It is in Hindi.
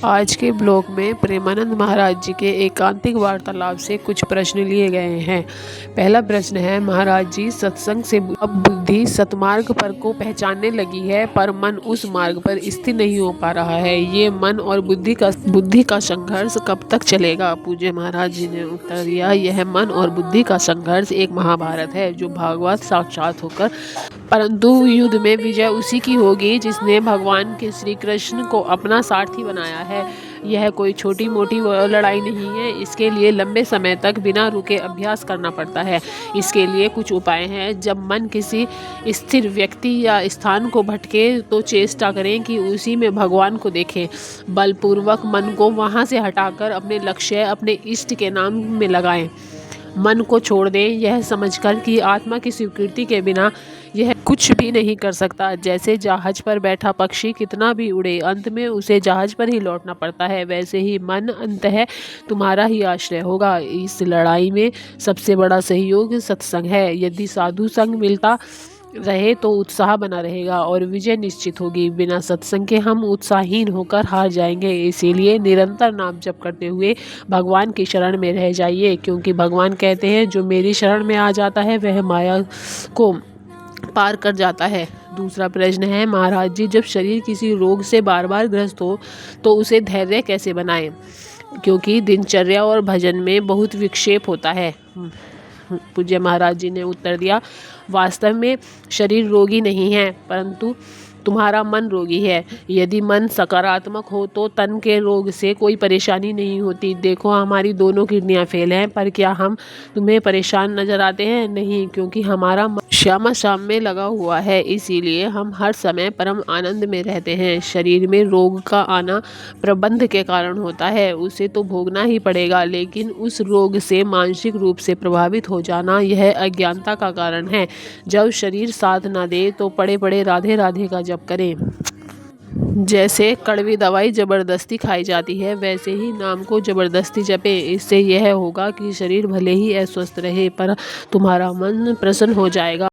आज के ब्लॉग में प्रेमानंद महाराज जी के एकांतिक वार्तालाप से कुछ प्रश्न लिए गए हैं। पहला प्रश्न है, महाराज जी, सत्संग से अब बुद्धि सतमार्ग पर को पहचानने लगी है, पर मन उस मार्ग पर स्थिर नहीं हो पा रहा है। ये मन और बुद्धि का संघर्ष कब तक चलेगा? पूज्य महाराज जी ने उत्तर दिया, यह मन और बुद्धि का संघर्ष एक महाभारत है जो भागवत साक्षात होकर, परंतु युद्ध में विजय उसी की होगी जिसने भगवान के श्री कृष्ण को अपना सारथी बनाया है। यह कोई छोटी मोटी लड़ाई नहीं है। इसके लिए लंबे समय तक बिना रुके अभ्यास करना पड़ता है। इसके लिए कुछ उपाय हैं। जब मन किसी स्थिर व्यक्ति या स्थान को भटके तो चेष्टा करें कि उसी में भगवान को देखें। बलपूर्वक मन को वहां से हटाकर अपने लक्ष्य, अपने इष्ट के नाम में लगाएं। मन को छोड़ दें, यह समझकर कि आत्मा की स्वीकृति के बिना यह कुछ भी नहीं कर सकता। जैसे जहाज पर बैठा पक्षी कितना भी उड़े, अंत में उसे जहाज पर ही लौटना पड़ता है, वैसे ही मन अंततः तुम्हारा ही आश्रय होगा। इस लड़ाई में सबसे बड़ा सहयोग सत्संग है। यदि साधु संग मिलता रहे तो उत्साह बना रहेगा और विजय निश्चित होगी। बिना सत्संग के हम उत्साहहीन होकर हार जाएंगे। इसीलिए निरंतर नाम जप करते हुए भगवान की शरण में रह जाइए, क्योंकि भगवान कहते हैं, जो मेरी शरण में आ जाता है वह माया को पार कर जाता है। दूसरा प्रश्न है, महाराज जी, जब शरीर किसी रोग से बार बार ग्रस्त हो तो उसे धैर्य कैसे बनाएं? क्योंकि दिनचर्या और भजन में बहुत विक्षेप होता है। पूज्य महाराज जी ने उत्तर दिया, वास्तव में शरीर रोगी नहीं है, परंतु तुम्हारा मन रोगी है। यदि मन सकारात्मक हो तो तन के रोग से कोई परेशानी नहीं होती। देखो, हमारी दोनों किडनियां फेल हैं, पर क्या हम तुम्हें परेशान नजर आते हैं? नहीं, क्योंकि हमारा मन श्यामा शाम में लगा हुआ है। इसीलिए हम हर समय परम आनंद में रहते हैं। शरीर में रोग का आना प्रबंध के कारण होता है, उसे तो भोगना ही पड़ेगा, लेकिन उस रोग से मानसिक रूप से प्रभावित हो जाना, यह अज्ञानता का कारण है। जब शरीर साथ ना दे तो पड़े पड़े राधे राधे का जप करें। जैसे कड़वी दवाई जबरदस्ती खाई जाती है, वैसे ही नाम को जबरदस्ती जपे। इससे यह होगा कि शरीर भले ही अस्वस्थ रहे, पर तुम्हारा मन प्रसन्न हो जाएगा।